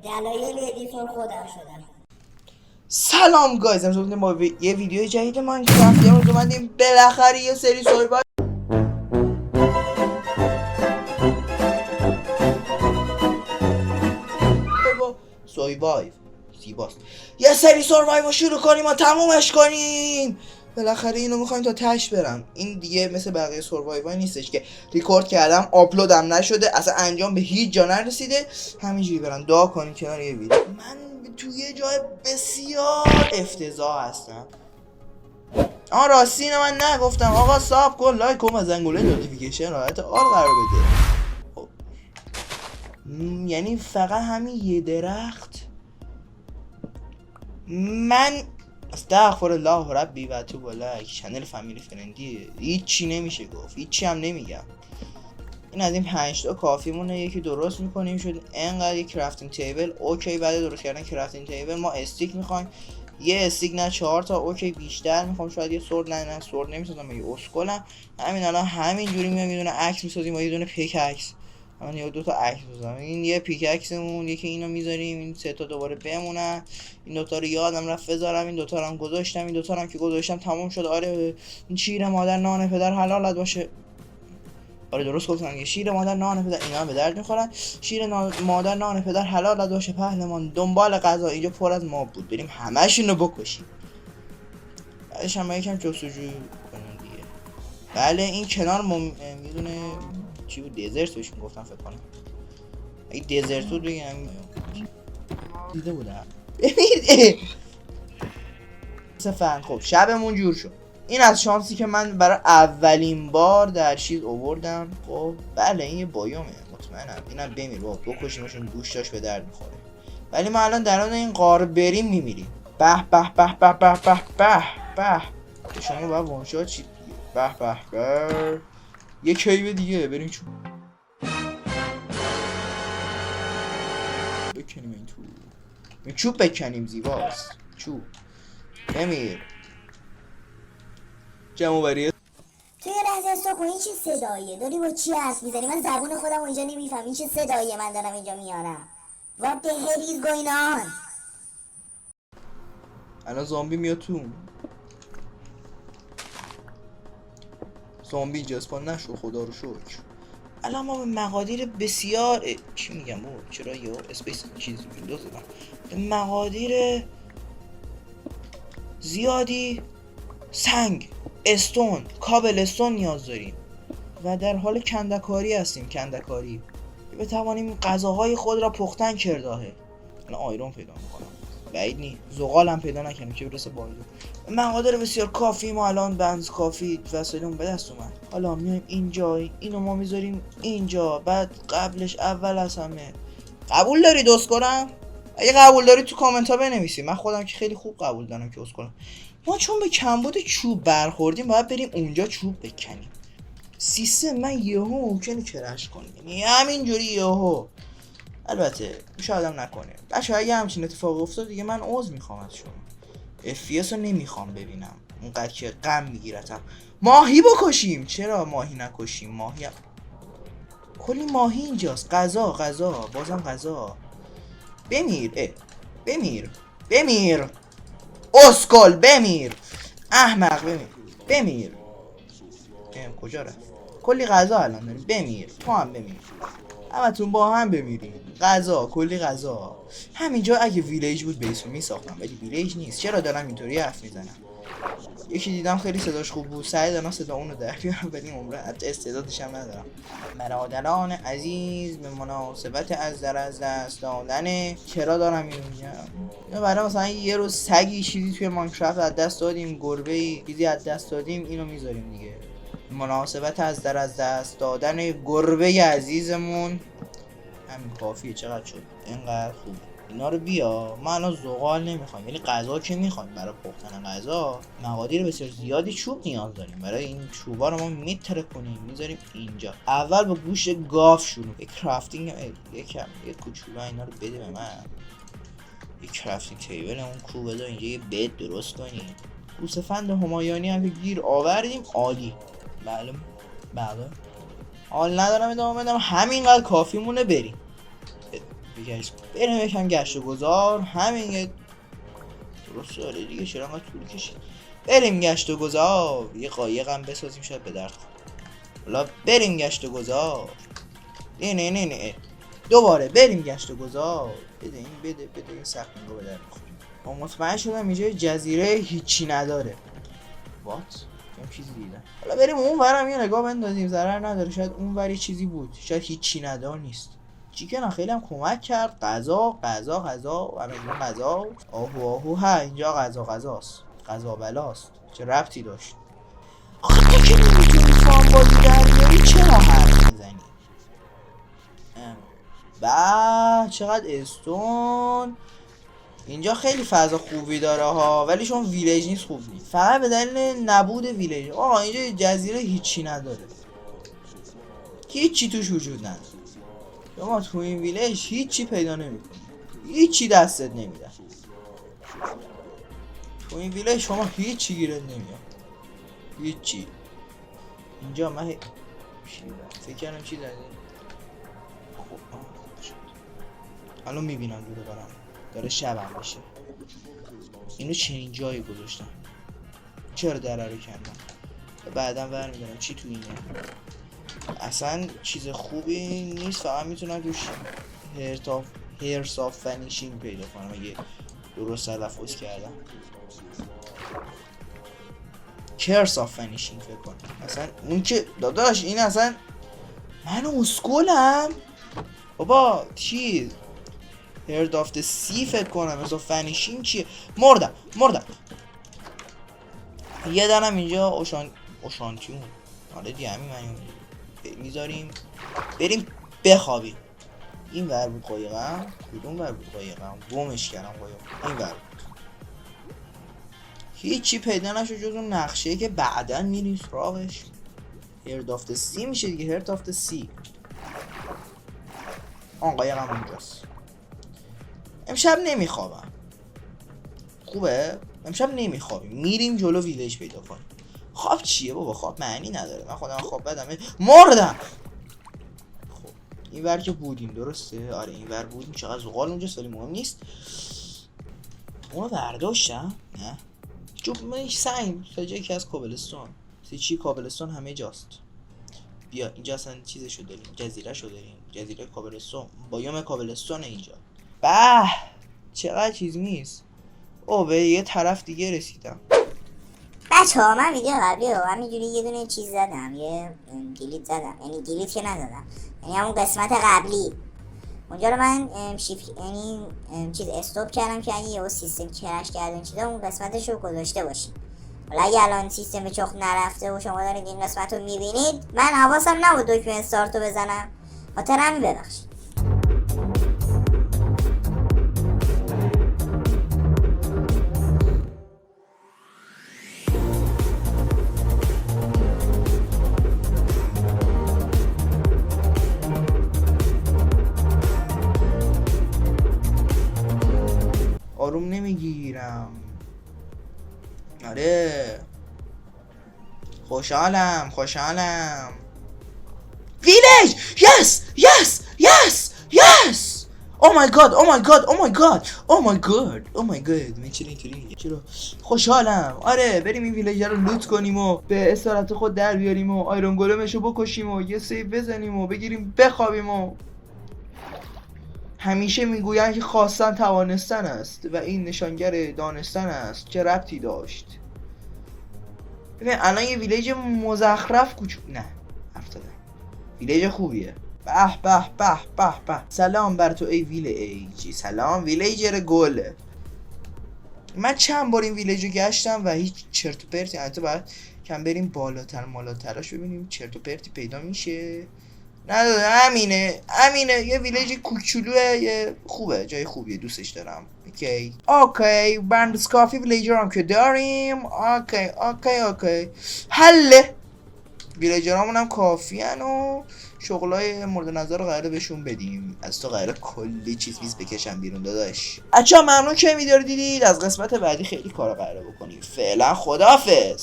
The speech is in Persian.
دلایل ادیتور خودم شدم. سلام گایز، امروز ما یه ویدیو جدید ماینکرافت رو اومدیم بالاخره یه سری سویوایو زیباست. یه سری سوروایو شروع کنیم و تمومش کنیم. بالاخره اینو میخوایم تا تش برم. این دیگه مثل بقیه سوروایو نیستش که ریکورد کردم آپلودم نشده، اصلا انجام به هیچ جا نرسیده، همینجوری برم دعا کنیم کنار یه ویدیو. من توی یه جای بسیار افتضاح هستم. راستی اینو من نگفتم. آقا ساب کن، لایک کن و زنگوله نوتیفیکیشن راحت آل قرار بده. خب یعنی فقط همین یه درخت. من استغفر الله ربی و تو بالای چنل فامیلی فرندیه، هیچی نمیشه گفت، هیچی هم نمیگم. این از این 5 تا کافی مونه. یکی درست میکنیم شد انقدر. یک کرافتینگ تیبل اوکی. بعد درست کردن کرافتینگ تیبل ما استیک میخوایم، یه استیک نه 4 تا اوکی. بیشتر میخوام شاید یه سورد. نه سورد نمیسازم، یه اسکلم. همین الان همین جوری میام یه دونه عکس میسازیم با یه دونه پیک عکس. من یه دو تا عکس میسازم. این یه پیک عکسمون، یکی اینو میذاریم، این سه تا دوباره بمونن. این دو تا رو یادم رفت بذارم، این دو تا رو هم گذاشتم. این دو تا رو هم که گذاشتم تموم شد. آره این شیر مادر نان پدر حلالت باشه. آره درست گفتم، یه شیر مادر نان پدر، اینا به درد میخورن. شیر مادر نان پدر حلالت باشه پهلمان. دنبال غذا اینجا پر از ماب بود، بریم همشونو بکشیم. بعدش هم یکم جستجو کنیم دیگه. بله این کنار میدونه چی بود، دزرت بهش میگفتم فکر کنم. اگه دزرت بود بگم دیده بودم. ببینید سفن. خب شبمون جور شد. این از شانسی که من برای اولین بار در چیز آوردم. خب بله این یه بایومه مطمئنم. اینم بمیر بابا، بکشیمشون گوشتاش به درد میخوره. ولی ما الان در اون این قار بریم میمیریم. به به به به به به به به. شما باید وانشات چی به به به. یه کیوه دیگه بریم چون بکنیم این تو. چوب بکنیم زیباست. چوب بمیر. جمع بریه. توی لحظه استوب کن، این چه صداییه؟ داری با چی حرف میزنی؟ من زبون خودم اینجا نمیفهم. این چه صداییه من دارم اینجا میارم؟ What the hell is going on؟ الان زامبی میاد تو. زامبی اینجا اسپان نشو خدا رو شکر. الان ما به مقادیر بسیار چی میگم چرا یا اسپیس چیزی ویندوز دادم. به مقادیر زیادی سنگ، استون، کابل استون نیاز داریم و در حال کندکاری هستیم. کندکاری بتوانیم غذاهای خود را پختن کرداهه. الان آیرون پیدا میکنم، بعید نی. زغال هم پیدا نکنیم که برسه با آیرون. مقادیر بسیار کافی. ما الان بنز کافی وسایلمون به دست اومد. حالا میایم اینجا، اینو ما میذاریم اینجا. بعد قبلش اول از همه قبول داری دوست کنم؟ اگه قبول داری تو کامنت ها بنویسید. من خودم که خیلی خوب قبول دارم که دوست کنم. ما چون به کمبود چوب برخوردیم باید بریم اونجا چوب بکنیم. سیستم من یهو ممکنه کرش کنه، یعنی همینجوری یهو. البته شاید هم نکنه. بچه اگه همچین اتفاق افتاد دیگه من عذر میخوام از شما. FPS رو نمیخوام ببینم اونقدر که غم میگیرتم. ماهی بکشیم. چرا ماهی نکشیم؟ ماهی هم کلی ماهی اینجاست. غذا بازم غذا. بمیر بمیر بمیر اسکل بمیر احمق بمیر. کجا رفت؟ کلی غذا الان داریم. بمیر تو هم بمیر، همتون با هم بمیریم. غذا، کلی غذا. همینجا اگه ویلیج بود بیس رو میساختم، ولی ویلیج نیست. چرا دارم اینطوری حرف میزنم؟ یکی دیدم خیلی صداش خوب بود، سعی دارم صدا اونو در بیارم، ولی عمره استعدادش هم ندارم. برادران عزیز، به مناسبت از دست دادن چرا دارم اینو میگم؟ برای مثلا یه روز سگی چیزی توی ماینکرافت از دست دادیم، گربه‌ای چیزی از دست دادیم، اینو میذاریم دیگه. مناسبت از دست دادن گربه عزیزمون. همین کافیه. چقدر شد؟ اینقدر خوب. اینا رو بیا. ما الان زغال نمیخوایم، یعنی غذا که میخوایم. برای پختن غذا مقادیر بسیار زیادی چوب نیاز داریم. برای این چوبا رو ما میتره کنیم میذاریم اینجا. اول با گوشت گاو شروع. یک کرافتینگ یه کوچولو اینا رو بده به من. یک کرافتینگ تیبل اون کو بذار اینجا، یه بد درست کنیم. گوسفند همایانی هم که گیر آوردیم. عالی. بله حال ندارم ادامه بدم، همینقدر کافی مونه بریم. بریم یکم گشت و گذار. همین یه درست داره دیگه، چرا انقدر طول کشید؟ بریم گشت و گذار. یه قایقم بسازیم شاید به درد خورد. حالا بریم گشت و گذار. نه دوباره بریم گشت و گذار. بده این سخت رو به درد بخوریم. مطمئن شدم اینجا جزیره هیچی نداره. وات؟ من چیزی دیدم. حالا بریم اون ورم یه نگاه بندازیم، ضرر نداره، شاید اون وری چیزی بود، شاید هیچی ندار نیست. چیکن خیلی هم کمک کرد. غذا و همین غذا. آهو ها، اینجا غذاست. غذا بلاست. چه ربطی داشت؟ آخه تو که نمیتونی فام بازی در بیاری، چرا حرف میزنی؟ چقدر استون. اینجا خیلی فضا خوبی داره ها، ولی چون ویلیج نیست خوب نیست، فقط به دلیل نبود ویلیج. آقا اینجا جزیره هیچی نداره، هیچی توش وجود نداره. شما تو این ویلیج هیچی پیدا نمیکنی، هیچی دستت نمیده. تو این ویلیج شما هیچی گیرت نمیاد، هیچی. اینجا من فکر کردم چی داره. الان میبینم دور دارم داره شبم بشه. اینو چنین جایی گذاشتم، چرا دره رو کندم؟ بعدم برمیدارم چی تو اینه. اصلا چیز خوبی نیست، فقط میتونم توش هیرس آف فنیشینگ پیدا کنم اگه درست تلفظ کردم. هیرس آف فنیشینگ فکر کنم. اصلا اون که داداش این اصلا من اسکولم بابا. چیز هرد آف د سی فکر کنم، مثلا فنیشینگ چیه؟ مردم یه دارم اینجا اوشانتیون. آره دیگه همین منو میذاریم بریم بخوابیم. این ور بود قایقم، کدوم ور بود قایقم؟ گمش کردم قایقم. این ور بود. هیچی پیدا نشد جز اون نقشه که بعدن میریم سراغش. هرد آف د سی میشه دیگه، هرد آف د سی. آن قایقم اونجاست. امشب نمیخوابم. خوبه؟ امشب نمیخوابیم، میریم جلو ویلیج پیدا کنیم. خواب چیه بابا؟ خواب معنی نداره. من خودم خواب بدم مردم. خب این ور که بودیم درسته؟ آره این ور بودیم. چقدر زغال اونجاست ولی مهم نیست. اونو برداشتم؟ نه چوب من سنگ تا جایی که از کابلستون. چی کابلستون همه جاست. بیا اینجا اصلا چیزشو داریم، جزیره شو داریم، جزیره کابلستون، بایوم کابلستون اینجا. به چقدر چیز نیست. او به یه طرف دیگه رسیدم. بچه ها من ویدیو قبلی رو همینجوری یه دونه چیز زدم، یه دیلیت زدم، یعنی دیلیت که نزدم، یعنی همون قسمت قبلی اونجا رو من یعنی چیز استوب کردم که اگه یه سیستم کرش کردن چیزا اون قسمتش رو گذاشته باشیم. حالا اگه الان سیستم چخ نرفته و شما دارید این قسمت رو میبینید، من حواسم نبود دکمه استارت رو بزنم، خاطر همین ببخشید. آروم نمیگیرم. آره خوشحالم ویلیج. یس او مای گاد من چرا اینطوری؟ چرا خوشحالم؟ آره بریم این ویلیج رو لوت کنیم و به استراحت خود در بیاریم و آیرون گولمشو بکشیم و یه سیو بزنیم و بگیریم بخوابیم. و همیشه میگویند که خواستن توانستن است و این نشانگر دانستن است. چه ربطی داشت؟ ببین الان یه ویلیج مزخرف نه افتادم. ویلیج خوبیه. به سلام بر تو ای ویلیجی. سلام ویلیجر گل. من چند بار این ویلیج رو گشتم و هیچ چرت و پرتی. البته باید کم بریم بالاتراش ببینیم چرت و پرتی پیدا میشه. نه همینه یه ویلیج کوچولوه، یه خوبه، جای خوبیه، دوستش دارم. اوکی بندس کافی ویلیجر هم که داریم. اوکی حله. ویلیجرامون هم کافی هن و شغلای مورد نظر رو قراره بهشون بدیم. از تو قراره کلی چیز بکشم بیرون داداش. اچھا ممنون که ویدیو رو دیدید. از قسمت بعدی خیلی کارا قراره بکنیم. فعلا خداحافظ.